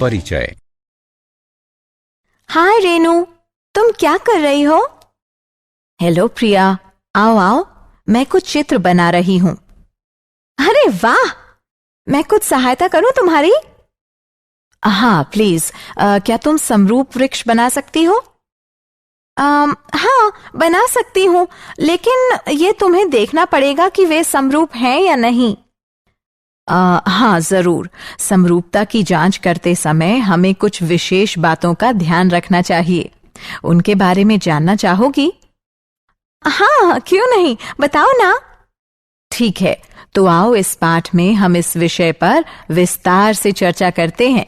परिचय। हाय रेनू, तुम क्या कर रही हो? हेलो प्रिया, आओ आओ, मैं कुछ चित्र बना रही हूँ। अरे वाह, मैं कुछ सहायता करूँ तुम्हारी? हाँ प्लीज, क्या तुम समरूप वृक्ष बना सकती हो? हाँ बना सकती हूँ, लेकिन ये तुम्हें देखना पड़ेगा कि वे समरूप हैं या नहीं। हाँ जरूर, समरूपता की जांच करते समय हमें कुछ विशेष बातों का ध्यान रखना चाहिए। उनके बारे में जानना चाहोगी? हाँ क्यों नहीं, बताओ ना। ठीक है, तो आओ इस पाठ में हम इस विषय पर विस्तार से चर्चा करते हैं।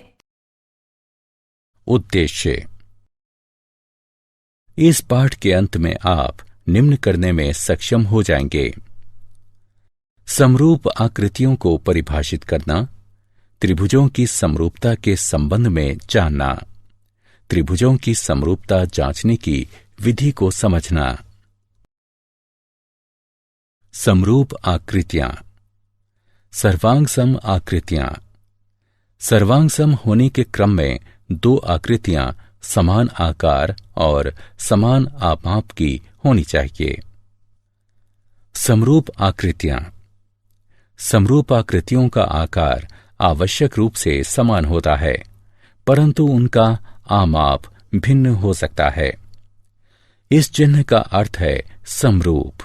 उद्देश्य। इस पाठ के अंत में आप निम्न करने में सक्षम हो जाएंगे: समरूप आकृतियों को परिभाषित करना, त्रिभुजों की समरूपता के संबंध में जानना, त्रिभुजों की समरूपता जांचने की विधि को समझना। समरूप आकृतियां। सर्वांगसम आकृतियां। सर्वांगसम होने के क्रम में दो आकृतियां समान आकार और समान आपाप की होनी चाहिए। समरूप आकृतियां। समरूप आकृतियों का आकार आवश्यक रूप से समान होता है, परंतु उनका आमाप भिन्न हो सकता है। इस चिन्ह का अर्थ है समरूप।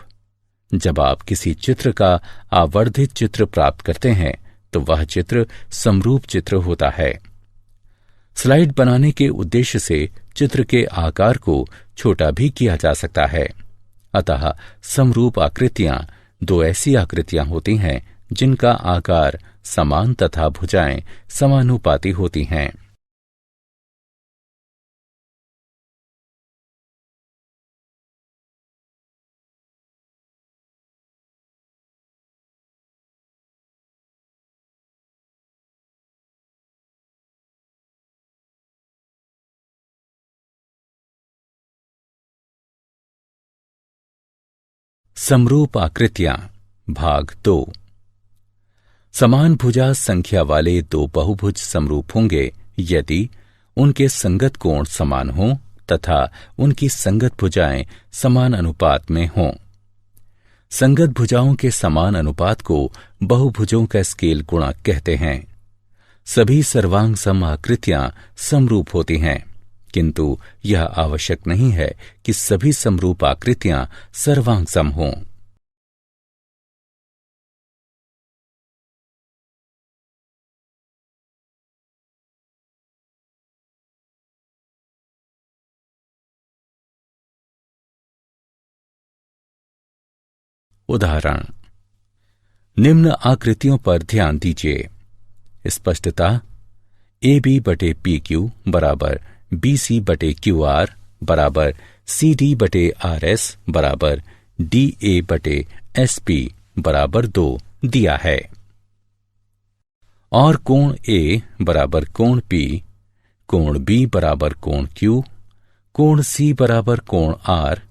जब आप किसी चित्र का आवर्धित चित्र प्राप्त करते हैं तो वह चित्र समरूप चित्र होता है। स्लाइड बनाने के उद्देश्य से चित्र के आकार को छोटा भी किया जा सकता है। अतः समरूप आकृतियां दो ऐसी आकृतियां होती हैं जिनका आकार समान तथा भुजाएं समानुपाती होती हैं। समरूप आकृतियां भाग 2। समान भुजा संख्या वाले दो बहुभुज समरूप होंगे यदि उनके संगत कोण समान हों तथा उनकी संगत भुजाएं समान अनुपात में हों। संगत भुजाओं के समान अनुपात को बहुभुजों का स्केल गुणक कहते हैं। सभी सर्वांग सम आकृतियां समरूप होती हैं, किंतु यह आवश्यक नहीं है कि सभी समरूप आकृतियां सर्वांग सम हों। उदाहरण: निम्न आकृतियों पर ध्यान दीजिए। स्पष्टता: ए बी बटे पी क्यू बराबर बी सी बटे क्यू आर बराबर सी डी बटे आर एस बराबर डी ए बटे एस पी बराबर 2 दिया है। और कोण ए बराबर कोण पी, कोण बी बराबर कोण क्यू, कोण सी बराबर कोण आर,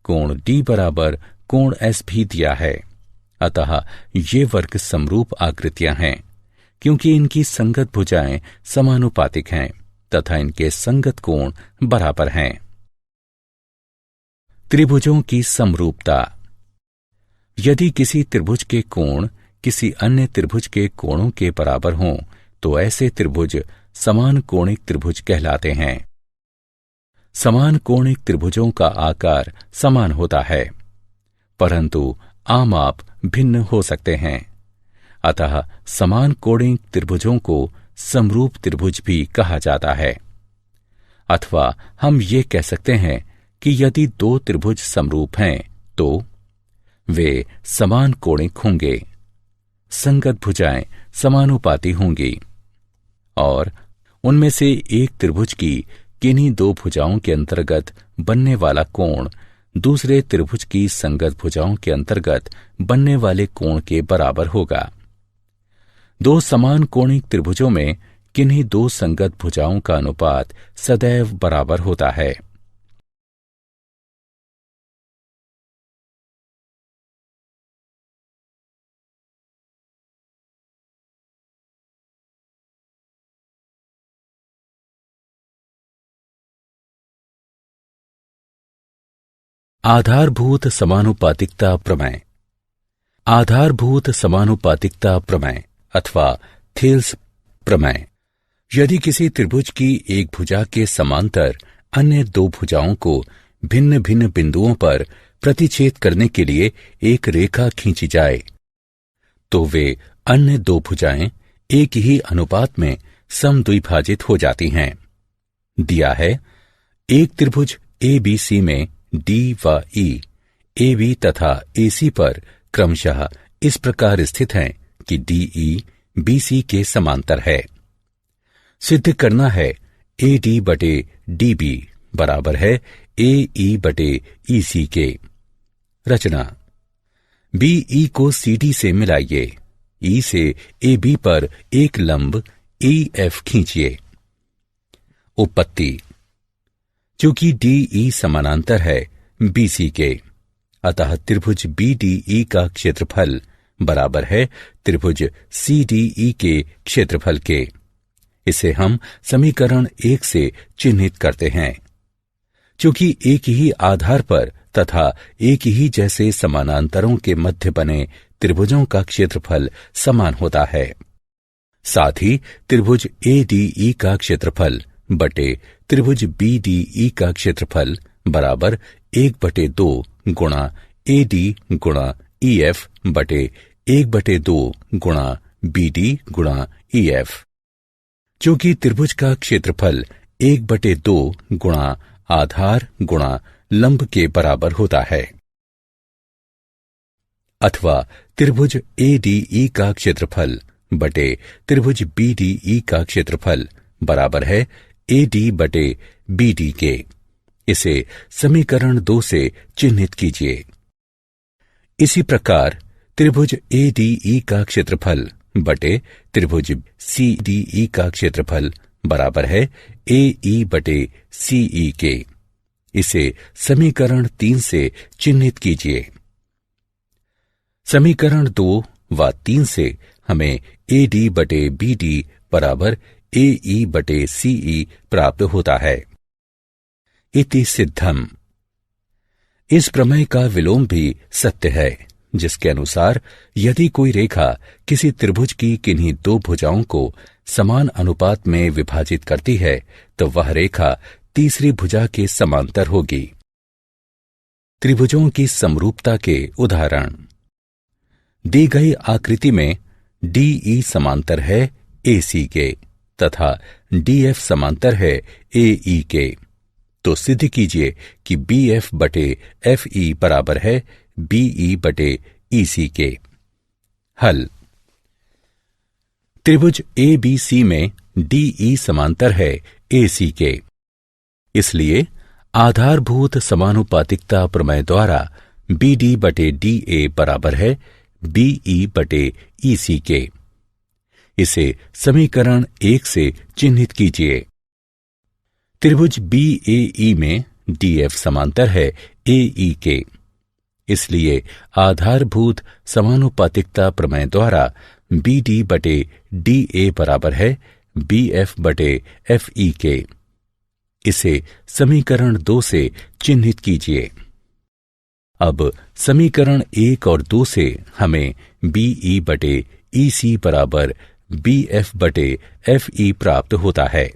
कोण डी बराबर कोण एस भी दिया है। अतः ये वर्ग समरूप आकृतियां हैं क्योंकि इनकी संगत भुजाएं समानुपातिक हैं तथा इनके संगत कोण बराबर हैं। त्रिभुजों की समरूपता। यदि किसी त्रिभुज के कोण किसी अन्य त्रिभुज के कोणों के बराबर हों तो ऐसे त्रिभुज समान कोणिक त्रिभुज कहलाते हैं। समान कोणिक त्रिभुजों का आकार समान होता है, परंतु आमाप भिन्न हो सकते हैं। अतः समान कोणिक त्रिभुजों को समरूप त्रिभुज भी कहा जाता है। अथवा हम ये कह सकते हैं कि यदि दो त्रिभुज समरूप हैं तो वे समान कोणिक होंगे, संगत भुजाएं समानुपाती होंगी और उनमें से एक त्रिभुज की किन्हीं दो भुजाओं के अंतर्गत बनने वाला कोण दूसरे त्रिभुज की संगत भुजाओं के अंतर्गत बनने वाले कोण के बराबर होगा। दो समान कोणिक त्रिभुजों में किन्हीं दो संगत भुजाओं का अनुपात सदैव बराबर होता है। आधारभूत समानुपातिकता प्रमेय। आधारभूत समानुपातिकता प्रमेय अथवा थेल्स प्रमेय। यदि किसी त्रिभुज की एक भुजा के समांतर अन्य दो भुजाओं को भिन्न भिन्न बिंदुओं पर प्रतिच्छेद करने के लिए एक रेखा खींची जाए, तो वे अन्य दो भुजाएं एक ही अनुपात में समद्विभाजित हो जाती हैं। दिया है, एक त्रिभुज ABC में D व E, AB तथा AC पर क्रमशः इस प्रकार स्थित हैं कि DE BC के समांतर है। सिद्ध करना है AD बटे DB बराबर है AE बटे EC के। रचना। BE को CD से मिलाइए, E से AB पर एक लंब EF खींचिए। उत्पत्ति। चूंकि DE समानांतर है BC के, अतः त्रिभुज BDE का क्षेत्रफल बराबर है त्रिभुज CDE के क्षेत्रफल के। इसे हम समीकरण 1 से चिन्हित करते हैं। चूंकि एक ही आधार पर तथा एक ही जैसे समानांतरों के मध्य बने त्रिभुजों का क्षेत्रफल समान होता है, साथ ही त्रिभुज ADE का क्षेत्रफल बटे त्रिभुज BDE का क्षेत्रफल बराबर 1/2 गुणा AD गुणा EF बटे 1/2 गुणा BD गुणा EF। चूंकि त्रिभुज का क्षेत्रफल 1/2 गुणा आधार गुणा लंब के बराबर होता है, अथवा त्रिभुज ADE का क्षेत्रफल बटे त्रिभुज BDE का क्षेत्रफल बराबर है AD बटे BD के। इसे समीकरण 2 से चिन्हित कीजिए। इसी प्रकार त्रिभुज ADE का क्षेत्रफल बटे त्रिभुज CDE का क्षेत्रफल बराबर है AE बटे CE के। इसे समीकरण 3 से चिन्हित कीजिए। समीकरण 2 व 3 से हमें AD बटे BD बराबर AE बटे CE प्राप्त होता है। इति सिद्धम। इस प्रमेय का विलोम भी सत्य है, जिसके अनुसार यदि कोई रेखा किसी त्रिभुज की किन्हीं दो भुजाओं को समान अनुपात में विभाजित करती है, तो वह रेखा तीसरी भुजा के समांतर होगी। त्रिभुजों की समरूपता के उदाहरण। दी गई आकृति में DE समांतर है AC के तथा DF समांतर है AE के, तो सिद्ध कीजिए कि BF बटे FE बराबर है BE बटे EC के। हल। त्रिभुज ABC में DE समांतर है AC के, इसलिए आधारभूत समानुपातिकता प्रमेय द्वारा BD बटे DA बराबर है BE बटे EC के। इसे समीकरण 1 से चिन्हित कीजिए। त्रिभुज BAE में DF समांतर है AE के, इसलिए आधारभूत समानुपातिकता प्रमेय द्वारा BD बटे DA बराबर है BF बटे FE के। इसे समीकरण 2 से चिन्हित कीजिए। अब समीकरण 1 और 2 से हमें BE बटे EC बराबर BF बटे FE प्राप्त होता है।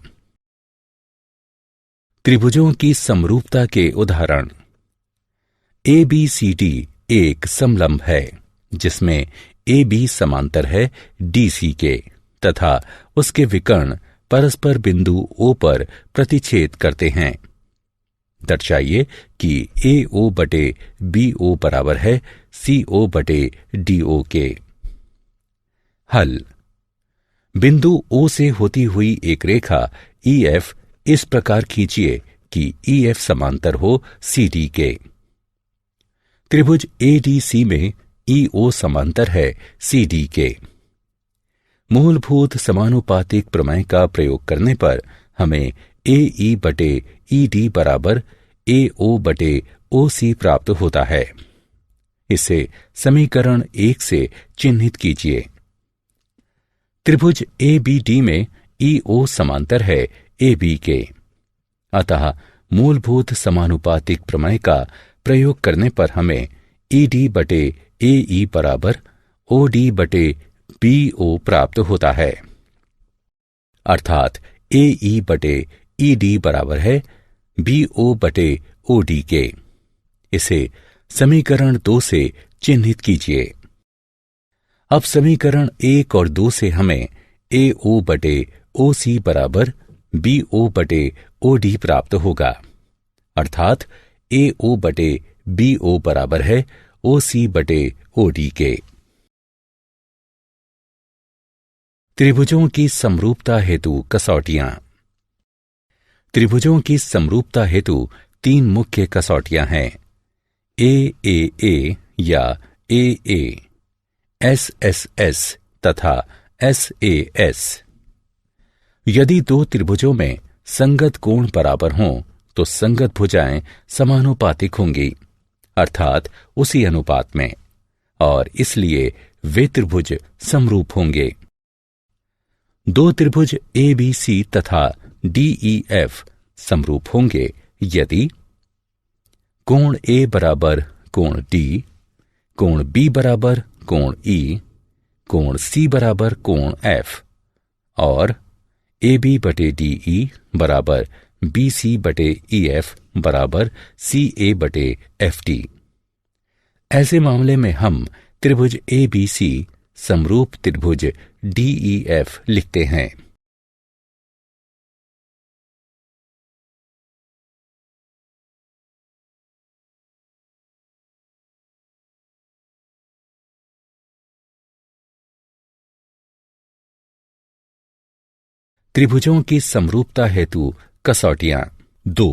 त्रिभुजों की समरूपता के उदाहरण। ABCD एक समलंब है, जिसमें AB समांतर है DC के तथा उसके विकर्ण परस्पर बिंदु O पर प्रतिच्छेद करते हैं। दर्शाइए कि AO बटे BO बराबर है CO बटे DO के। हल। बिंदु O से होती हुई एक रेखा EF इस प्रकार खींचिए कि EF समांतर हो CD के। त्रिभुज ADC में EO समांतर है CD के। मूलभूत समानुपातिक प्रमेय का प्रयोग करने पर हमें AE बटे ED बराबर AO बटे OC प्राप्त होता है। इसे समीकरण 1 से चिन्हित कीजिए। त्रिभुज ABD में EO समांतर है AB के, अतः मूलभूत समानुपातिक प्रमेय का प्रयोग करने पर हमें ED बटे AE बराबर OD बटे BO प्राप्त होता है, अर्थात AE बटे ED बराबर है BO बटे OD के। इसे समीकरण 2 से चिन्हित कीजिए। अब समीकरण 1 और 2 से हमें AO बटे OC बराबर BO बटे OD प्राप्त होगा, अर्थात AO बटे BO बराबर है OC बटे OD के। त्रिभुजों की समरूपता हेतु कसौटियां। त्रिभुजों की समरूपता हेतु 3 मुख्य कसौटियां हैं, AAA या AA, SSS तथा SAS। यदि 2 त्रिभुजों में संगत कोण बराबर हों तो संगत भुजाएं समानुपातिक होंगी, अर्थात उसी अनुपात में, और इसलिए वे त्रिभुज समरूप होंगे। 2 त्रिभुज ABC तथा DEF समरूप होंगे यदि कोण A बराबर कोण D, कोण B बराबर कोण E, कोण C बराबर कोण F और AB बटे DE बराबर BC बटे EF बराबर CA बटे FD। ऐसे मामले में हम त्रिभुज ABC समरूप त्रिभुज DEF लिखते हैं। त्रिभुजों की समरूपता हेतु कसौटियां 2।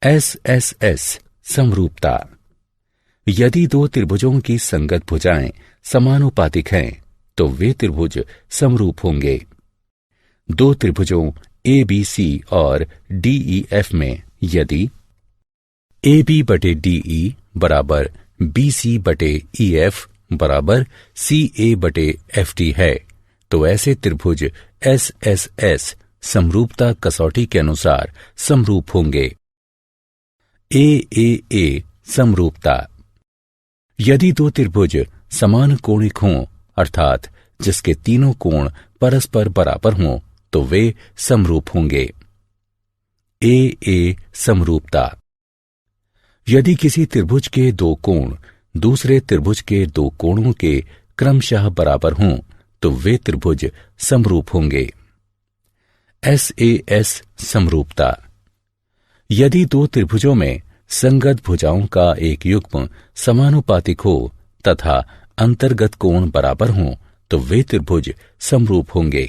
SSS समरूपता। यदि 2 त्रिभुजों की संगत भुजाएं समानुपातिक हैं तो वे त्रिभुज समरूप होंगे। 2 त्रिभुजों ABC और DEF में यदि AB बटे DE बराबर BC बटे EF बराबर CA बटे FD है तो ऐसे त्रिभुज SSS समरूपता कसौटी के अनुसार समरूप होंगे। AAA समरूपता। यदि 2 त्रिभुज समान कोणिक हों, अर्थात जिसके तीनों कोण परस्पर बराबर हों, तो वे समरूप होंगे। AA समरूपता। यदि किसी त्रिभुज के 2 कोण दूसरे त्रिभुज के 2 कोणों के क्रमशः बराबर हों तो वे त्रिभुज समरूप होंगे। SAS समरूपता। यदि 2 त्रिभुजों में संगत भुजाओं का एक युग्म समानुपातिक हो तथा अंतर्गत कोण बराबर हों तो वे त्रिभुज समरूप होंगे।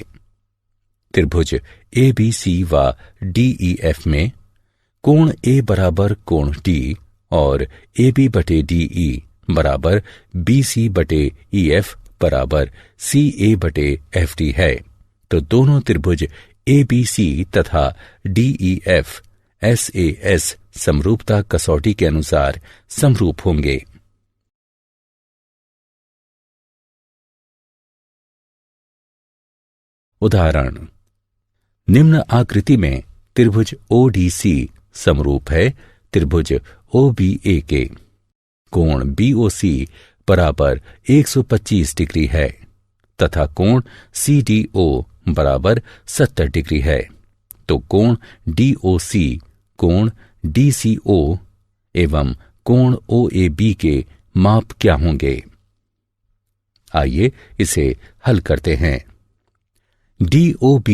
त्रिभुज ABC व DEF में कोण A बराबर कोण D और AB बटे DE बराबर BC बटे EF बराबर CA बटे FD है तो दोनों त्रिभुज ABC तथा DEF SAS समरूपता कसौटी के अनुसार समरूप होंगे। उदाहरण, निम्न आकृति में त्रिभुज ODC समरूप है त्रिभुज OBA के। कोण BOC बराबर 125 डिग्री है तथा कोण CDO बराबर 70 डिग्री है तो कोण DOC, कोण DCO एवं कोण OAB के माप क्या होंगे? आइए इसे हल करते हैं। DOB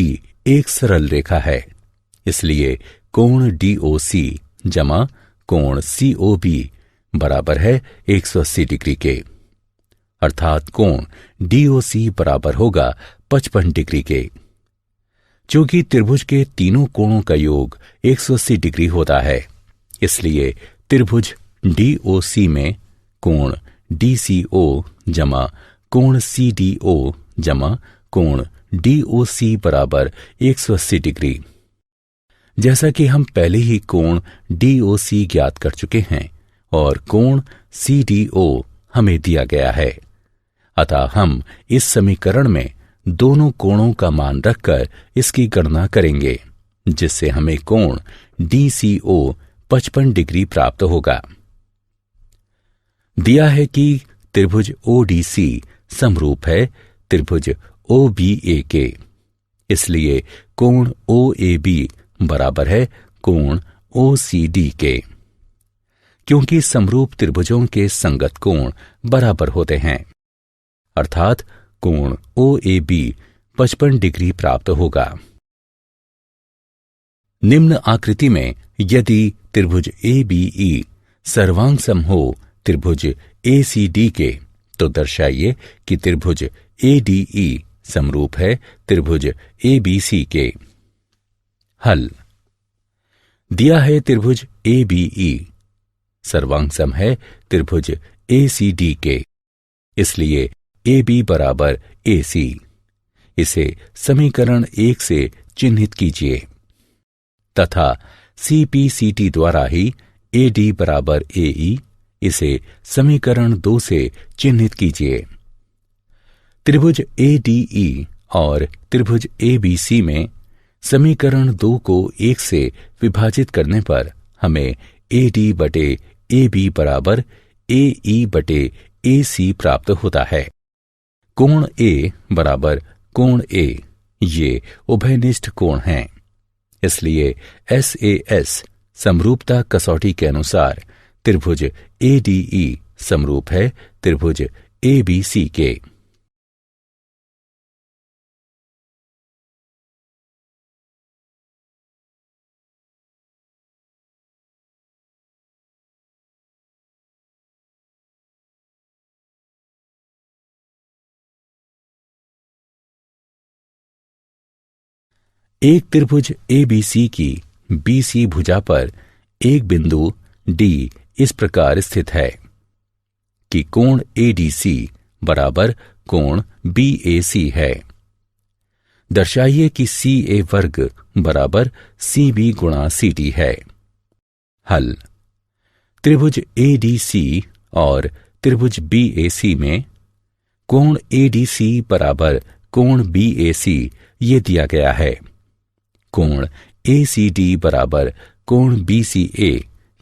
एक सरल रेखा है, इसलिए कोण DOC जमा कोण COB बराबर है 180 डिग्री के, अर्थात कोण DOC बराबर होगा 55 डिग्री के। चूंकि त्रिभुज के तीनों कोणों का योग 180 डिग्री होता है, इसलिए त्रिभुज DOC में कोण DCO जमा कोण CDO जमा कोण DOC बराबर 180 डिग्री। जैसा कि हम पहले ही कोण DOC ज्ञात कर चुके हैं और कोण CDO हमें दिया गया है, अतः हम इस समीकरण में दोनों कोणों का मान रखकर इसकी गणना करेंगे, जिससे हमें कोण DCO 55 डिग्री प्राप्त होगा दिया है कि त्रिभुज ओडीसी समरूप है त्रिभुज ओबीए के, इसलिए कोण ओएबी बराबर है कोण ओसीडी के। क्योंकि समरूप त्रिभुजों के संगत कोण बराबर होते हैं, अर्थात कोण ओएबी 55 डिग्री प्राप्त होगा। निम्न आकृति में यदि त्रिभुज एबीई सर्वांग सम हो त्रिभुज एसीडी के, तो दर्शाइए कि त्रिभुज एडीई समरूप है त्रिभुज एबीसी के। हल। दिया है त्रिभुज एबीई सर्वांग सम है त्रिभुज एसीडी के, इसलिए AB बराबर AC। इसे समीकरण 1 से चिन्हित कीजिए तथा CPCT द्वारा ही AD बराबर AE इसे समीकरण 2 से चिन्हित कीजिए। त्रिभुज ADE और त्रिभुज ABC में समीकरण 2 को 1 से विभाजित करने पर हमें AD बटे AB बराबर AE बटे AC प्राप्त होता है। कोण A बराबर कोण A ये उभयनिष्ठ कोण हैं, इसलिए SAS समरूपता कसौटी के अनुसार त्रिभुज ADE समरूप है त्रिभुज ABC के। एक त्रिभुज ABC की BC भुजा पर एक बिंदु D इस प्रकार स्थित है कि कोण ADC बराबर कोण BAC है। दर्शाइए कि CA वर्ग बराबर CB गुणा CT है। हल। त्रिभुज ADC और त्रिभुज BAC में कोण ADC बराबर कोण BAC ये दिया गया है। कोण ACD बराबर कोण BCA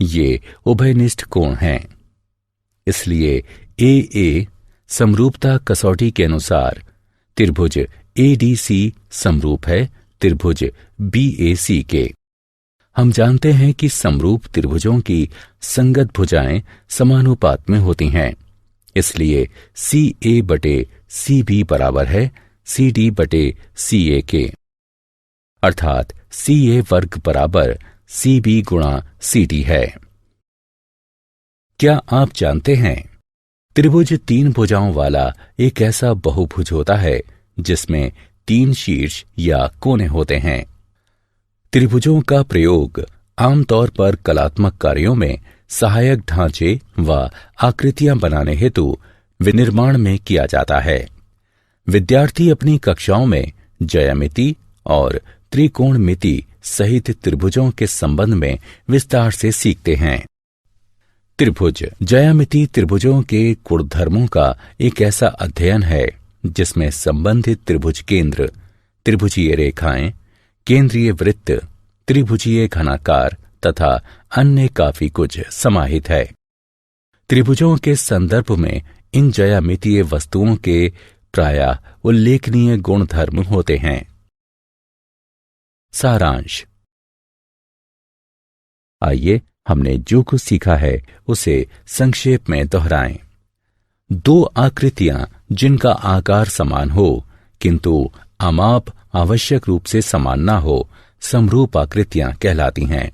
ये उभयनिष्ठ कोण हैं, इसलिए AA समरूपता कसौटी के अनुसार त्रिभुज ADC समरूप है त्रिभुज BAC के। हम जानते हैं कि समरूप त्रिभुजों की संगत भुजाएं समानुपात में होती हैं, इसलिए CA बटे CB बराबर है CD बटे CA के, अर्थात CA वर्ग बराबर CB गुणा CD है। क्या आप जानते हैं त्रिभुज 3 भुजाओं वाला एक ऐसा बहुभुज होता है जिसमें 3 शीर्ष या कोने होते हैं। त्रिभुजों का प्रयोग आमतौर पर कलात्मक कार्यों में सहायक ढांचे व आकृतियां बनाने हेतु विनिर्माण में किया जाता है। विद्यार्थी अपनी कक्षाओं में ज्यामिति और त्रिकोणमिति सहित त्रिभुजों के संबंध में विस्तार से सीखते हैं। त्रिभुज ज्यामिति त्रिभुजों के गुणधर्मों का एक ऐसा अध्ययन है जिसमें संबंधित त्रिभुज केंद्र, त्रिभुजीय रेखाएं, केंद्रीय वृत्त, त्रिभुजीय घनाकार तथा अन्य काफी कुछ समाहित है। त्रिभुजों के संदर्भ में इन ज्यामितीय वस्तुओं के प्रायः उल्लेखनीय गुणधर्म होते हैं। सारांश। आइए हमने जो कुछ सीखा है उसे संक्षेप में दोहराएं। 2 आकृतियां जिनका आकार समान हो किंतु अमाप आवश्यक रूप से समान न हो समरूप आकृतियां कहलाती हैं।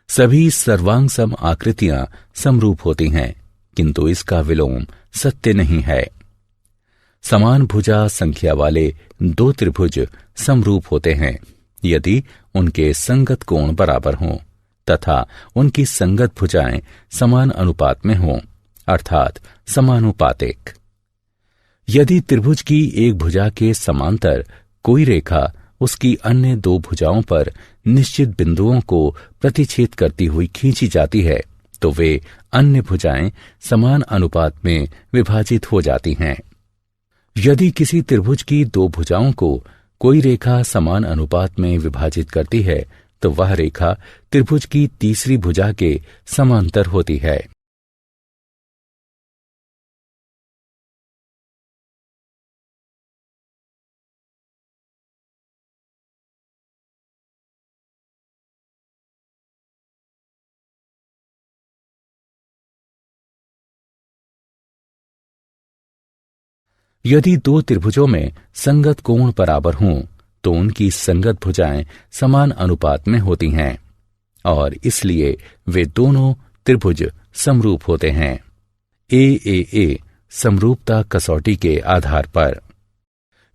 सभी सर्वांग सम आकृतियां समरूप होती हैं किंतु इसका विलोम सत्य नहीं है। समान भुजा संख्या वाले 2 त्रिभुज समरूप होते हैं यदि उनके संगत कोण बराबर हों तथा उनकी संगत भुजाएं समान अनुपात में हों, अर्थात समानुपातिक। यदि त्रिभुज की एक भुजा के समांतर कोई रेखा उसकी अन्य 2 भुजाओं पर निश्चित बिंदुओं को प्रतिच्छेद करती हुई खींची जाती है तो वे अन्य भुजाएं समान अनुपात में विभाजित हो जाती हैं। यदि किसी त्रिभुज की 2 भुजाओं को कोई रेखा समान अनुपात में विभाजित करती है तो वह रेखा त्रिभुज की तीसरी भुजा के समांतर होती है। यदि दो त्रिभुजों में संगत कोण बराबर हों तो उनकी संगत भुजाएं समान अनुपात में होती हैं और इसलिए वे दोनों त्रिभुज समरूप होते हैं। ए समरूपता कसौटी के आधार पर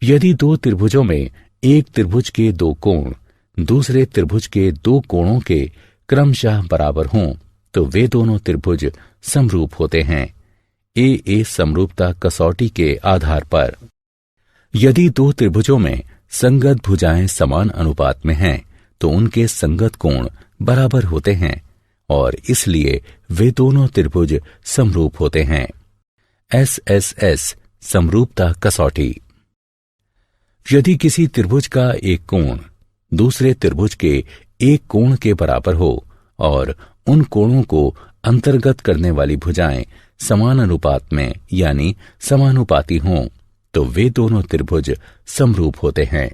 यदि दो त्रिभुजों में एक त्रिभुज के दो कोण दूसरे त्रिभुज के दो कोणों के क्रमशः बराबर हों तो वे दोनों त्रिभुज समरूप होते हैं। ए समरूपता कसौटी के आधार पर यदि दो त्रिभुजों में संगत भुजाएं समान अनुपात में हैं तो उनके संगत कोण बराबर होते हैं और इसलिए वे दोनों त्रिभुज समरूप होते हैं। एस समरूपता कसौटी यदि किसी त्रिभुज का एक कोण दूसरे त्रिभुज के एक कोण के बराबर हो और उन कोणों को अंतर्गत करने वाली भुजाएं समान अनुपात में यानी समानुपाती हों तो वे दोनों त्रिभुज समरूप होते हैं।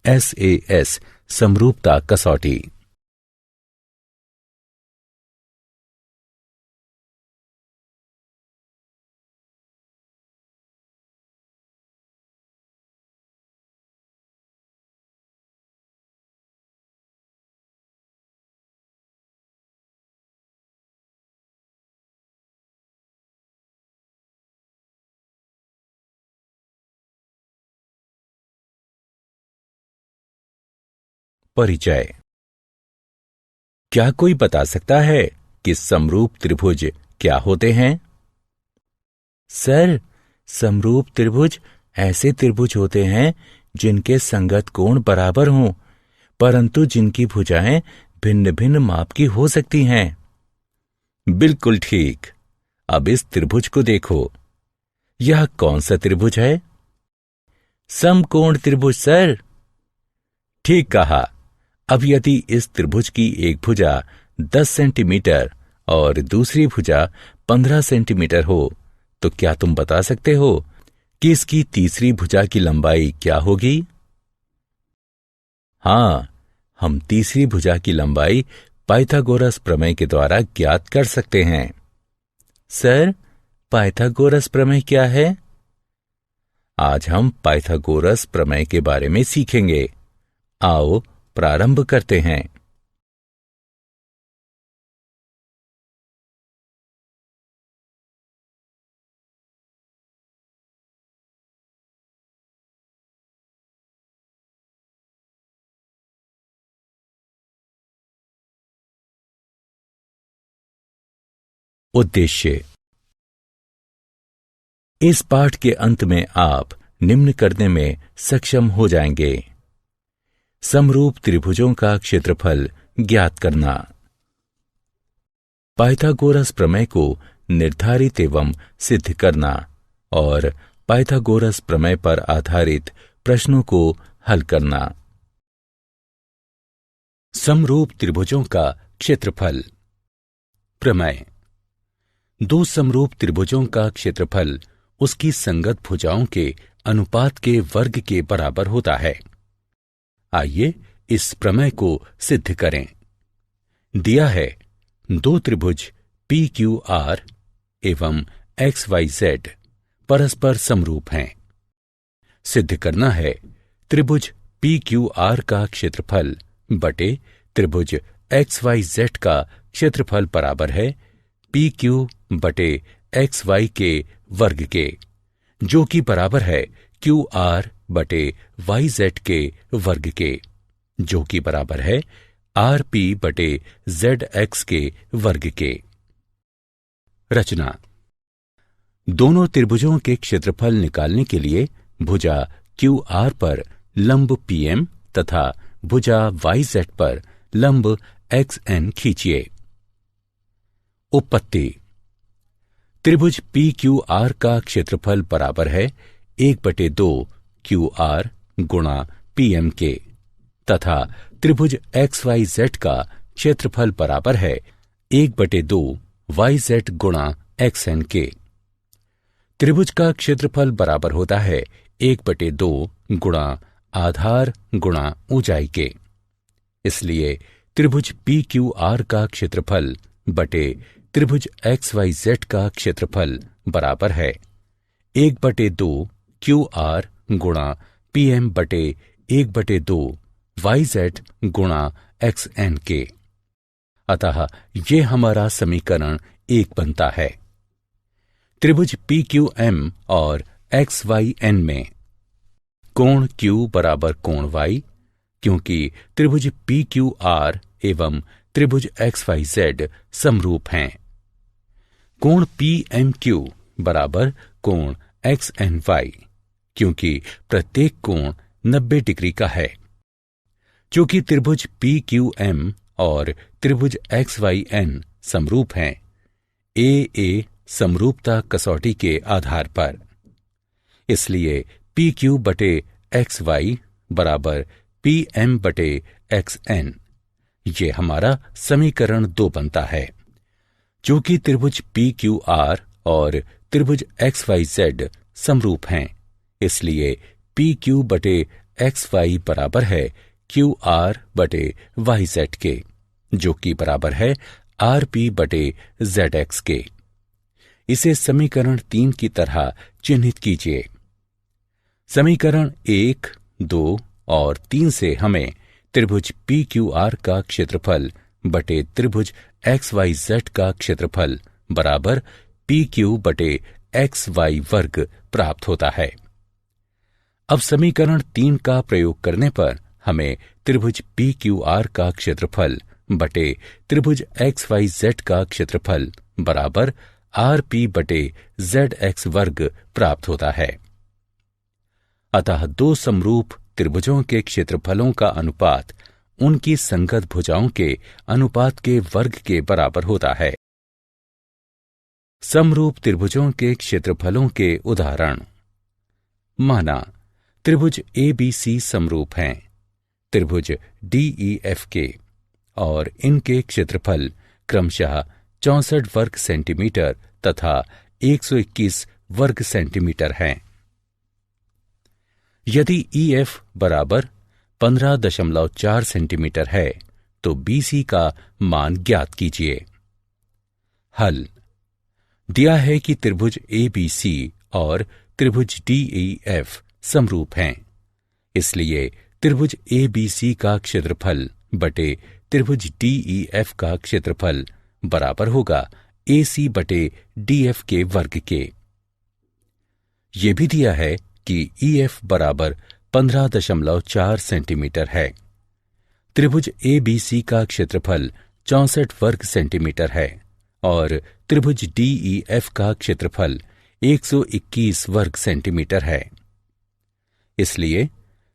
एस समरूपता कसौटी परिचय। क्या कोई बता सकता है कि समरूप त्रिभुज क्या होते हैं? सर, समरूप त्रिभुज ऐसे त्रिभुज होते हैं जिनके संगत कोण बराबर हों परंतु जिनकी भुजाएं भिन्न भिन्न माप की हो सकती हैं। बिल्कुल ठीक। अब इस त्रिभुज को देखो। यह कौन सा त्रिभुज है? समकोण त्रिभुज सर। ठीक कहा। अब यदि इस त्रिभुज की एक भुजा 10 सेंटीमीटर और दूसरी भुजा 15 सेंटीमीटर हो तो क्या तुम बता सकते हो कि इसकी तीसरी भुजा की लंबाई क्या होगी? हाँ, हम तीसरी भुजा की लंबाई पाइथागोरस प्रमेय के द्वारा ज्ञात कर सकते हैं। सर, पाइथागोरस प्रमेय क्या है? आज हम पाइथागोरस प्रमेय के बारे में सीखेंगे। आओ प्रारंभ करते हैं। उद्देश्य। इस पाठ के अंत में आप निम्न करने में सक्षम हो जाएंगे। समरूप त्रिभुजों का क्षेत्रफल ज्ञात करना, पाइथागोरस प्रमेय को निर्धारित एवं सिद्ध करना और पाइथागोरस प्रमेय पर आधारित प्रश्नों को हल करना। समरूप त्रिभुजों का क्षेत्रफल। प्रमेय। दो समरूप त्रिभुजों का क्षेत्रफल उसकी संगत भुजाओं के अनुपात के वर्ग के बराबर होता है। आइए इस प्रमेय को सिद्ध करें। दिया है दो त्रिभुज PQR एवं XYZ परस्पर समरूप हैं। सिद्ध करना है त्रिभुज PQR का क्षेत्रफल बटे त्रिभुज XYZ का क्षेत्रफल बराबर है PQ बटे XY के वर्ग के, जो कि बराबर है QR बटे YZ के वर्ग के, जो कि बराबर है RP बटे ZX के वर्ग के। रचना। दोनों त्रिभुजों के क्षेत्रफल निकालने के लिए भुजा QR पर लंब PM तथा भुजा YZ पर लंब XN खींचिए। उपपत्ति। त्रिभुज PQR का क्षेत्रफल बराबर है 1/2 QR गुणा PM के तथा त्रिभुज XYZ का क्षेत्रफल बराबर है 1/2 YZ गुणा XN के। त्रिभुज का क्षेत्रफल बराबर होता है 1/2 गुणा आधार गुणा ऊंचाई के। इसलिए त्रिभुज PQR का क्षेत्रफल बटे त्रिभुज XYZ का क्षेत्रफल बराबर है 1/2 QR गुणा PM बटे 1/2 YZ गुणा XN के। अतः ये हमारा समीकरण 1 बनता है। त्रिभुज PQM और XYN में कोण Q बराबर कोण Y, क्योंकि त्रिभुज PQR एवं त्रिभुज XYZ समरूप हैं। कोण PMQ बराबर कोण XNY, क्योंकि प्रत्येक कोण 90 डिग्री का है। चूंकि त्रिभुज PQM और त्रिभुज XYN समरूप हैं, AA समरूपता कसौटी के आधार पर, इसलिए PQ बटे XY बराबर PM बटे XN, ये हमारा समीकरण 2 बनता है। चूंकि त्रिभुज PQR और त्रिभुज XYZ समरूप हैं, इसलिए PQ बटे XY बराबर है QR बटे YZ के, जो कि बराबर है RP बटे ZX के। इसे समीकरण 3 की तरह चिन्हित कीजिए। समीकरण 1, 2 और 3 से हमें त्रिभुज PQR का क्षेत्रफल बटे त्रिभुज XYZ का क्षेत्रफल बराबर PQ बटे XY वर्ग प्राप्त होता है। अब समीकरण 3 का प्रयोग करने पर हमें त्रिभुज PQR का क्षेत्रफल बटे त्रिभुज XYZ का क्षेत्रफल बराबर RP बटे ZX वर्ग प्राप्त होता है। अतः दो समरूप त्रिभुजों के क्षेत्रफलों का अनुपात उनकी संगत भुजाओं के अनुपात के वर्ग के बराबर होता है। समरूप त्रिभुजों के क्षेत्रफलों के उदाहरण। माना त्रिभुज ABC समरूप हैं त्रिभुज DEF के, और इनके क्षेत्रफल क्रमशः 64 वर्ग सेंटीमीटर तथा 121 वर्ग सेंटीमीटर हैं। यदि EF बराबर 15.4 सेंटीमीटर है तो BC का मान ज्ञात कीजिए। हल। दिया है कि त्रिभुज ABC और त्रिभुज DEF समरूप हैं, इसलिए त्रिभुज ABC का क्षेत्रफल बटे त्रिभुज DEF का क्षेत्रफल बराबर होगा AC बटे DF के वर्ग के। यह भी दिया है कि EF बराबर 15.4 सेंटीमीटर है। त्रिभुज ABC का क्षेत्रफल 64 वर्ग सेंटीमीटर है और त्रिभुज DEF का क्षेत्रफल 121 वर्ग सेंटीमीटर है। इसलिए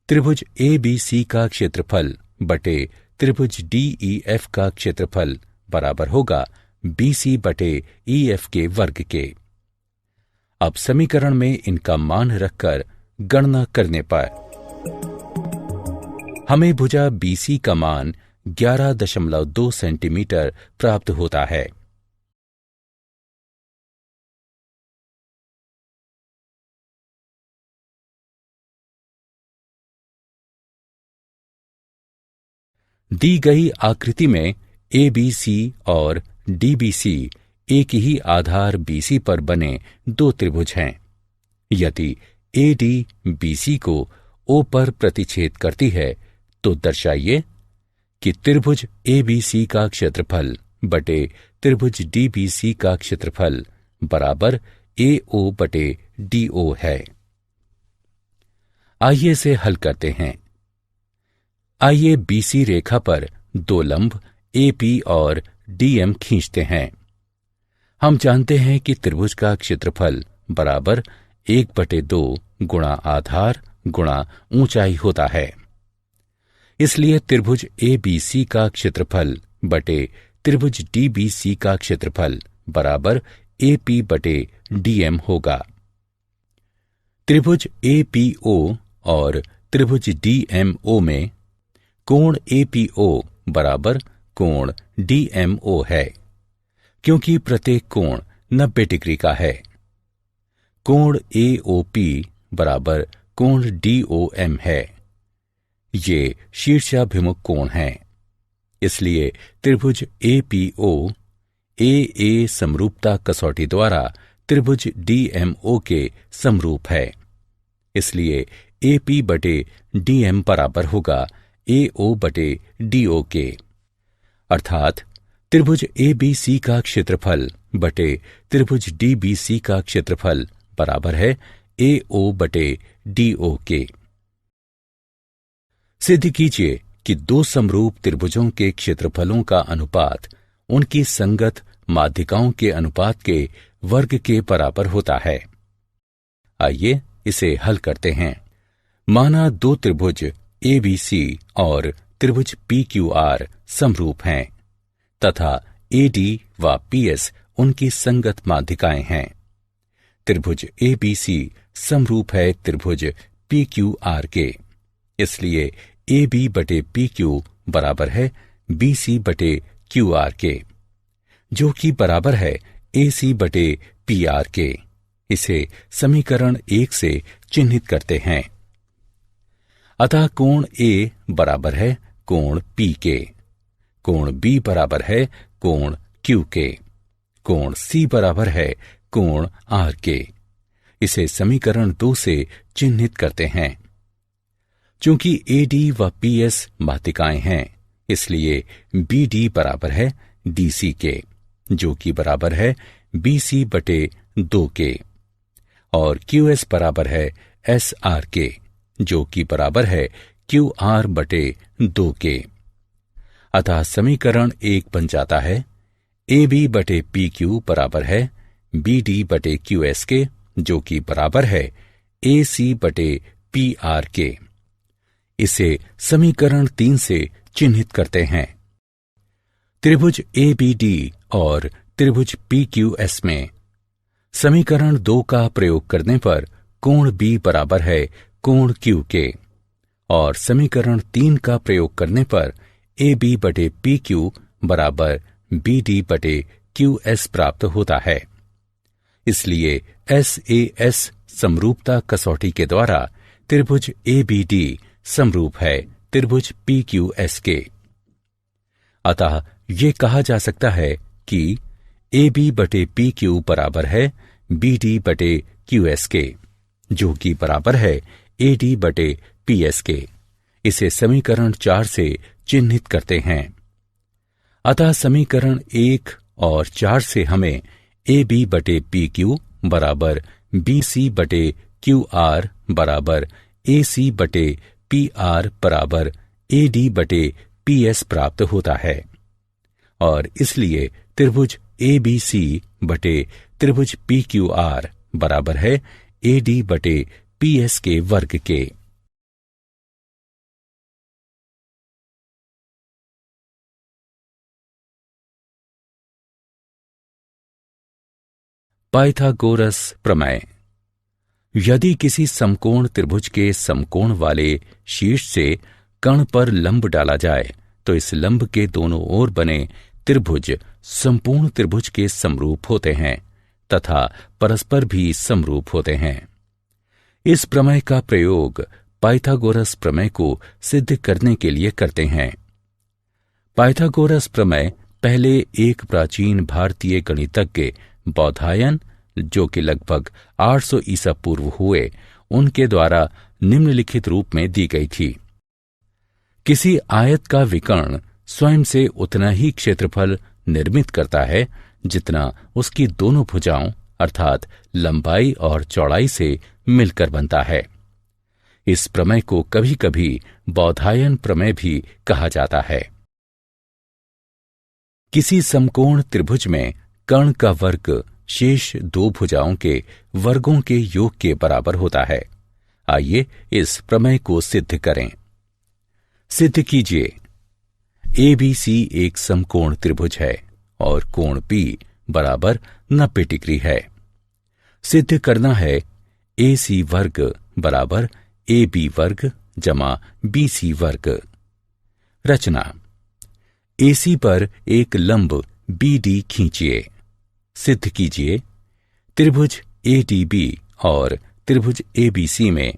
त्रिभुज ABC का क्षेत्रफल बटे त्रिभुज DEF का क्षेत्रफल बराबर होगा BC बटे EF के वर्ग के। अब समीकरण में इनका मान रखकर गणना करने पर हमें भुजा BC का मान 11.2 सेंटीमीटर प्राप्त होता है। दी गई आकृति में ABC और DBC एक ही आधार BC पर बने दो त्रिभुज हैं। यदि AD BC को O पर प्रतिच्छेद करती है तो दर्शाइए कि त्रिभुज ABC का क्षेत्रफल बटे त्रिभुज DBC का क्षेत्रफल बराबर AO बटे DO है। आइए इसे हल करते हैं। आइए BC रेखा पर दो लंब AP और DM खींचते हैं। हम जानते हैं कि त्रिभुज का क्षेत्रफल बराबर 1/2 गुणा आधार गुणा ऊंचाई होता है। इसलिए त्रिभुज ABC का क्षेत्रफल बटे त्रिभुज DBC का क्षेत्रफल बराबर AP बटे DM होगा। त्रिभुज APO और त्रिभुज DMO में कोण APO बराबर कोण DMO है, क्योंकि प्रत्येक कोण 90 डिग्री का है। कोण AOP बराबर कोण DOM है। ये शीर्षाभिमुख कोण हैं। इसलिए त्रिभुज APO AA समरूपता कसौटी द्वारा त्रिभुज DMO के समरूप है। इसलिए AP बटे DM बराबर होगा AO बटे DO के। अर्थात त्रिभुज ABC का क्षेत्रफल बटे त्रिभुज DBC का क्षेत्रफल बराबर है AO बटे DO के। सिद्ध कीजिए कि दो समरूप त्रिभुजों के क्षेत्रफलों का अनुपात उनकी संगत माध्यिकाओं के अनुपात के वर्ग के बराबर होता है। आइए इसे हल करते हैं। माना दो त्रिभुज ABC और त्रिभुज PQR समरूप हैं तथा AD व PS उनकी संगत माध्यिकाएं हैं। त्रिभुज ABC समरूप है त्रिभुज PQR के, इसलिए AB बटे PQ बराबर है BC बटे QR के, जो कि बराबर है AC बटे PR के। इसे समीकरण 1 से चिन्हित करते हैं। अतः कोण A बराबर है कोण P के, कोण B बराबर है कोण Q के, कोण C बराबर है कोण R के। इसे समीकरण 2 से चिन्हित करते हैं। चूंकि AD व PS माध्यिकाएं हैं, इसलिए BD बराबर है DC के, जो कि बराबर है BC बटे 2 के, और QS बराबर है SR के, जो कि बराबर है QR बटे 2 के। अतः समीकरण 1 बन जाता है AB बटे PQ बराबर है BD बटे QS के, जो कि बराबर है AC बटे PR के। इसे समीकरण 3 से चिन्हित करते हैं। त्रिभुज ABD और त्रिभुज PQS में समीकरण 2 का प्रयोग करने पर कोण B बराबर है कोण Q के, और समीकरण 3 का प्रयोग करने पर AB बटे PQ बराबर BD बटे QS प्राप्त होता है। इसलिए SAS समरूपता कसौटी के द्वारा त्रिभुज ABD समरूप है त्रिभुज PQS के। अतः ये कहा जा सकता है कि AB बटे PQ बराबर है BD बटे QS के, जो कि बराबर है AD बटे PS के। इसे समीकरण 4 से चिन्हित करते हैं। अतः समीकरण 1 और 4 से हमें AB बटे PQ बराबर BC बटे QR बराबर AC बटे PR बराबर AD बटे PS प्राप्त होता है, और इसलिए त्रिभुज ABC बटे त्रिभुज PQR बराबर है AD बटे PS के वर्ग के। पाइथागोरस प्रमेय। यदि किसी समकोण त्रिभुज के समकोण वाले शीर्ष से कण पर लंब डाला जाए तो इस लंब के दोनों ओर बने त्रिभुज संपूर्ण त्रिभुज के समरूप होते हैं तथा परस्पर भी समरूप होते हैं। इस प्रमेय का प्रयोग पाइथागोरस प्रमेय को सिद्ध करने के लिए करते हैं। पाइथागोरस प्रमेय पहले एक प्राचीन भारतीय गणितज्ञ बौधायन, जो कि लगभग 800 ईसा पूर्व हुए, उनके द्वारा निम्नलिखित रूप में दी गई थी। किसी आयत का विकर्ण स्वयं से उतना ही क्षेत्रफल निर्मित करता है जितना उसकी दोनों भुजाओं अर्थात लंबाई और चौड़ाई से मिलकर बनता है। इस प्रमेय को कभी कभी बौधायन प्रमेय भी कहा जाता है। किसी समकोण त्रिभुज में कर्ण का वर्ग शेष दो भुजाओं के वर्गों के योग के बराबर होता है। आइए इस प्रमेय को सिद्ध करें। सिद्ध कीजिए ABC एक समकोण त्रिभुज है और कोण P बराबर 90 डिग्री है। सिद्ध करना है AC वर्ग बराबर AB वर्ग जमा BC वर्ग। रचना। AC पर एक लंब BD खींचिए। सिद्ध कीजिए त्रिभुज ADB और त्रिभुज ABC में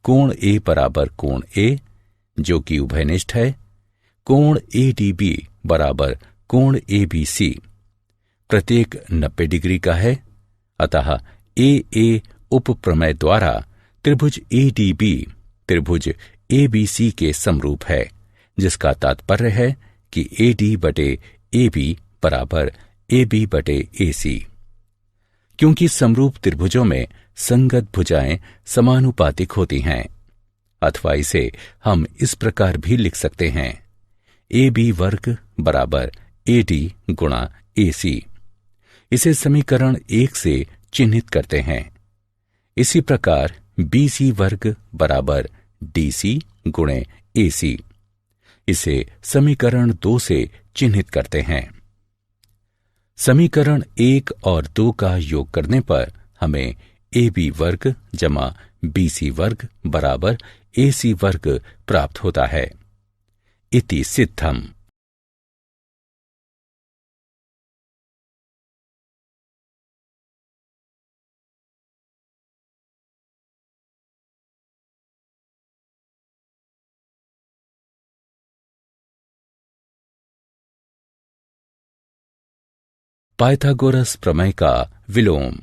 कोण A बराबर कोण A, जो कि उभयनिष्ठ है, कोण ADB बराबर कोण ABC प्रत्येक 90 डिग्री का है। अतः AA उप प्रमेय द्वारा त्रिभुज ADB त्रिभुज ABC के समरूप है, जिसका तात्पर्य है कि AD बटे AB बराबर AB बटे AC। क्योंकि समरूप त्रिभुजों में संगत भुजाएं समानुपातिक होती हैं, अथवा इसे हम इस प्रकार भी लिख सकते हैं, AB वर्ग बराबर AD गुणा AC। इसे समीकरण 1 से चिन्हित करते हैं। इसी प्रकार BC वर्ग बराबर DC गुणे AC। इसे समीकरण 2 से चिन्हित करते हैं। समीकरण 1 और 2 का योग करने पर हमें AB वर्ग जमा BC वर्ग बराबर AC वर्ग प्राप्त होता है। इति सिद्धम। पाइथागोरस प्रमेय का विलोम।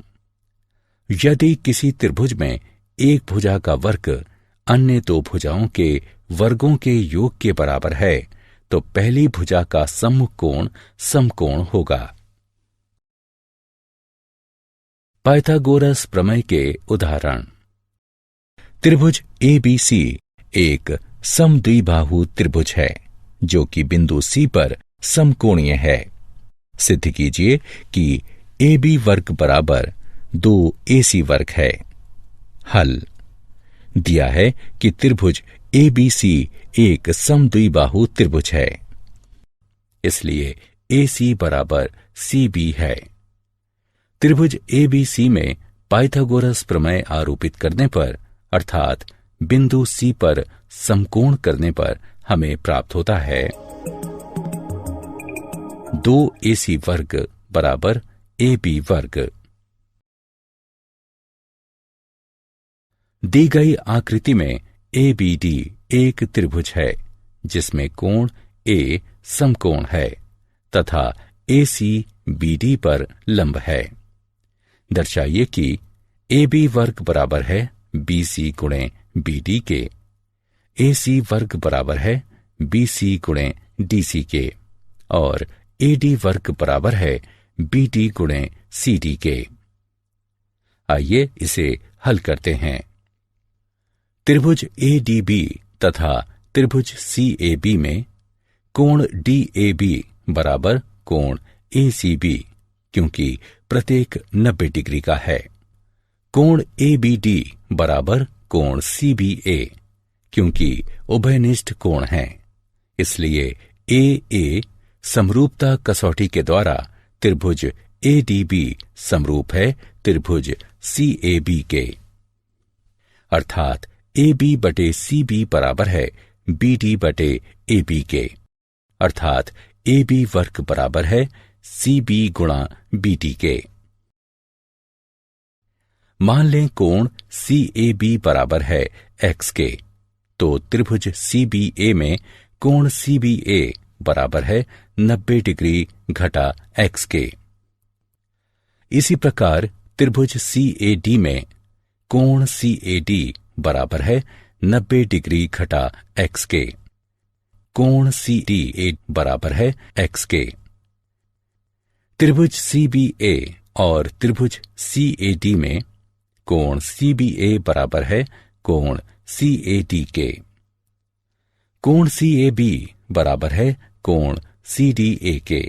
यदि किसी त्रिभुज में एक भुजा का वर्ग अन्य दो भुजाओं के वर्गों के योग के बराबर है, तो पहली भुजा का सम्मुख कोण समकोण होगा। पाइथागोरस प्रमेय के उदाहरण। त्रिभुज ABC एक समद्विबाहु त्रिभुज है, जो कि बिंदु C पर समकोणीय है। सिद्ध कीजिए कि AB वर्ग बराबर 2AC वर्ग है। हल। दिया है कि त्रिभुज ABC एक समद्विबाहु त्रिभुज है, इसलिए AC बराबर CB है। त्रिभुज ABC में पाइथागोरस प्रमेय आरोपित करने पर, अर्थात बिंदु C पर समकोण करने पर हमें प्राप्त होता है 2AC वर्ग बराबर AB वर्ग। दी गई आकृति में ABD एक त्रिभुज है, जिसमें कोण A समकोण है तथा AC BD पर लंब है। दर्शाइए कि AB वर्ग बराबर है BC गुणे BD के, AC वर्ग बराबर है BC गुणे DC के, और AD वर्ग बराबर है BD गुणे CD के। आइए इसे हल करते हैं। त्रिभुज ADB तथा त्रिभुज CAB में कोण DAB बराबर कोण ACB, क्योंकि प्रत्येक 90 डिग्री का है। कोण ABD बराबर कोण CBA, क्योंकि उभयनिष्ठ कोण है। इसलिए AA समरूपता कसौटी के द्वारा त्रिभुज ADB समरूप है त्रिभुज CAB के, अर्थात AB बटे CB बराबर है BD बटे AB के, अर्थात AB वर्ग बराबर है CB गुणा BD के। मान लें कोण CAB बराबर है X के, तो त्रिभुज CBA में कोण CBA बराबर है 90 डिग्री घटा X के। इसी प्रकार त्रिभुज CAD में कोण CAD बराबर है 90 डिग्री घटा X के। कोण CDA बराबर है X के। त्रिभुज CBA और त्रिभुज CAD में कोण CBA बराबर है कोण CAD के। कोण CAB बराबर है कोण CDA के।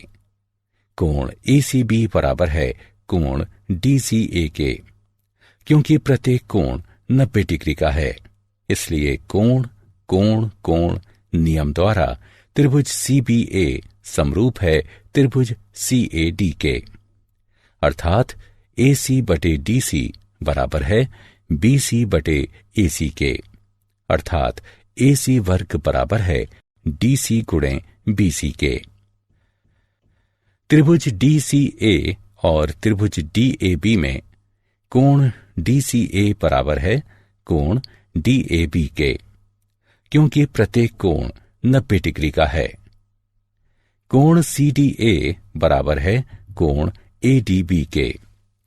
कोण ACB बराबर है कोण DCA के। क्योंकि प्रत्येक कोण 90 डिग्री का है, इसलिए कोण कोण कोण नियम द्वारा त्रिभुज CBA समरूप है त्रिभुज CAD के, अर्थात AC बटे DC बराबर है BC बटे AC के, अर्थात AC वर्ग बराबर है DC गुणे BC के। त्रिभुज DCA और त्रिभुज DAB में कोण DCA बराबर है कोण DAB के, क्योंकि प्रत्येक कोण 90 डिग्री का है। कोण CDA बराबर है कोण ADB के,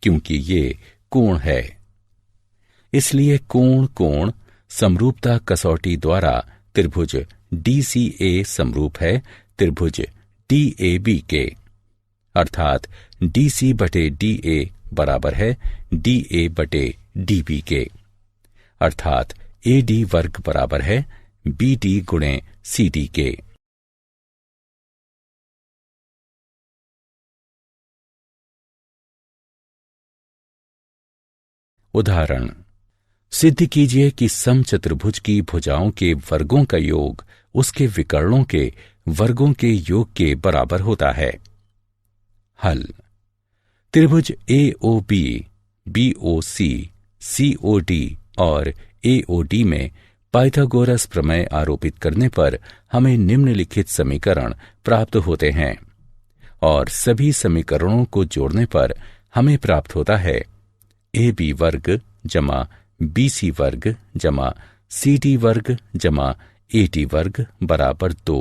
क्योंकि ये कोण है। इसलिए कोण कोण समरूपता कसौटी द्वारा त्रिभुज DCA समरूप है त्रिभुज DAB के, अर्थात DC बटे DA बराबर है DA बटे DB के, अर्थात AD वर्ग बराबर है BD गुणे CD के। उदाहरण, सिद्ध कीजिए कि समचतुर्भुज की भुजाओं के वर्गों का योग उसके विकर्णों के वर्गों के योग के बराबर होता है। हल, त्रिभुज AOB, BOC, COD और AOD में पाइथागोरस प्रमेय आरोपित करने पर हमें निम्नलिखित समीकरण प्राप्त होते हैं और सभी समीकरणों को जोड़ने पर हमें प्राप्त होता है AB वर्ग जमा BC वर्ग जमा CD वर्ग जमा AD वर्ग बराबर 2,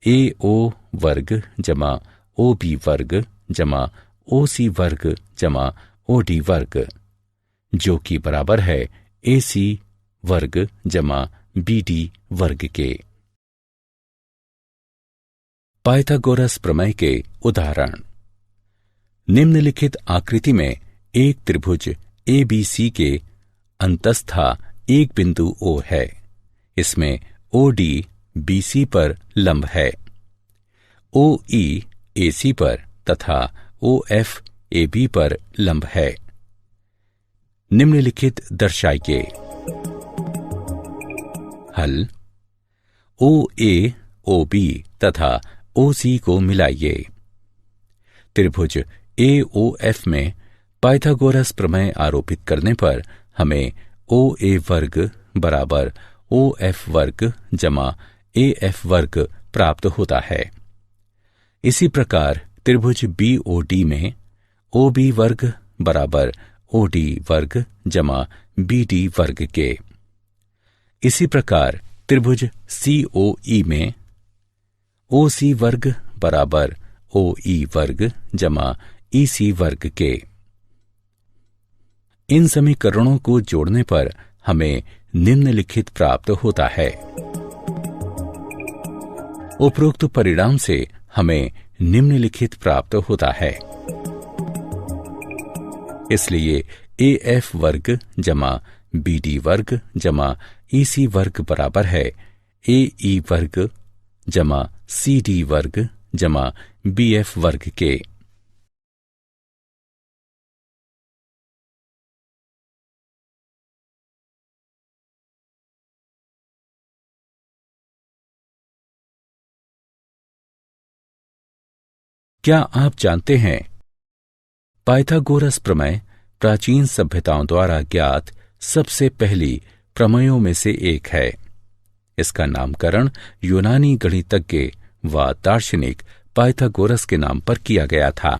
AO वर्ग जमा OB वर्ग जमा OC वर्ग जमा OD वर्ग, जो कि बराबर है AC वर्ग जमा BD वर्ग के। पाइथागोरस प्रमेय के उदाहरण, निम्नलिखित आकृति में एक त्रिभुज ABC के अंतस्था एक बिंदु O है। इसमें OD BC पर लंब है, OE AC पर तथा OF AB पर लंब है। निम्नलिखित दर्शाइए। हल, OA OB तथा OC को मिलाइए। त्रिभुज AOF में पाइथागोरस प्रमेय आरोपित करने पर हमें OA वर्ग बराबर OF वर्ग जमा AF वर्ग प्राप्त होता है। इसी प्रकार त्रिभुज BOD में OB वर्ग बराबर OD वर्ग जमा BD वर्ग के। इसी प्रकार त्रिभुज COE में OC वर्ग बराबर OE वर्ग जमा EC वर्ग के। इन समीकरणों को जोड़ने पर हमें निम्नलिखित प्राप्त होता है। उपरोक्त परिणाम से हमें निम्नलिखित प्राप्त होता है। इसलिए AF वर्ग जमा BD वर्ग जमा EC वर्ग बराबर है AE वर्ग जमा CD वर्ग जमा BF वर्ग के। क्या आप जानते हैं, पाइथागोरस प्रमेय प्राचीन सभ्यताओं द्वारा ज्ञात सबसे पहली प्रमेयों में से एक है। इसका नामकरण यूनानी गणितज्ञ व दार्शनिक पाइथागोरस के नाम पर किया गया था।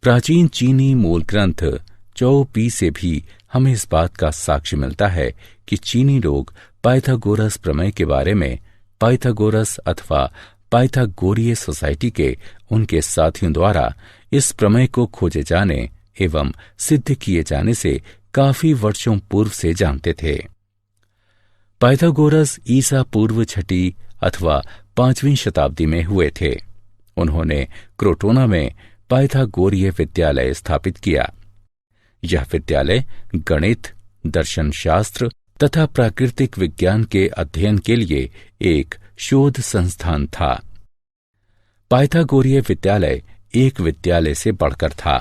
प्राचीन चीनी मूल ग्रंथ चौ पी से भी हमें इस बात का साक्ष्य मिलता है कि चीनी लोग पाइथागोरस प्रमेय के बारे में पाइथागोरस अथवा पाइथागोरीय सोसाइटी के उनके साथियों द्वारा इस प्रमेय को खोजे जाने एवं सिद्ध किए जाने से काफी वर्षों पूर्व से जानते थे। पाइथागोरस ईसा पूर्व 6वीं अथवा 5वीं शताब्दी में हुए थे। उन्होंने क्रोटोना में पाइथागोरीय विद्यालय स्थापित किया। यह विद्यालय गणित, दर्शन शास्त्र तथा प्राकृतिक विज्ञान के अध्ययन के लिए एक शोध संस्थान था। पाइथागोरीय विद्यालय एक विद्यालय से बढ़कर था।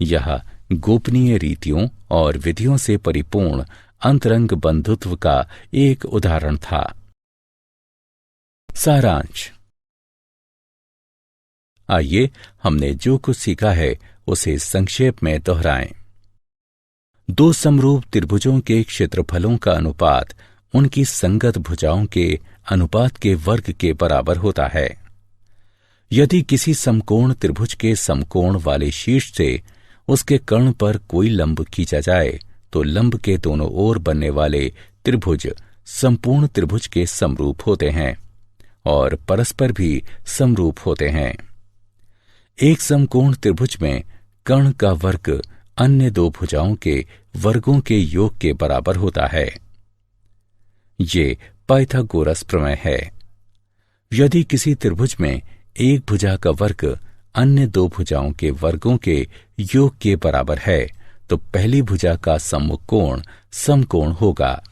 यह गोपनीय रीतियों और विधियों से परिपूर्ण अंतरंग बंधुत्व का एक उदाहरण था। सारांश, आइए हमने जो कुछ सीखा है उसे संक्षेप में दोहराएं। दो समरूप त्रिभुजों के क्षेत्रफलों का अनुपात उनकी संगत भुजाओं के अनुपात के वर्ग के बराबर होता है। यदि किसी समकोण त्रिभुज के समकोण वाले शीर्ष से उसके कर्ण पर कोई लंब खींचा जाए तो लंब के दोनों ओर बनने वाले त्रिभुज संपूर्ण त्रिभुज के समरूप होते हैं और परस्पर भी समरूप होते हैं। एक समकोण त्रिभुज में कर्ण का वर्ग अन्य दो भुजाओं के वर्गों के योग के बराबर होता है। ये पाइथागोरस प्रमेय है। यदि किसी त्रिभुज में एक भुजा का वर्ग अन्य दो भुजाओं के वर्गों के योग के बराबर है तो पहली भुजा का सम्मुख कोण समकोण होगा।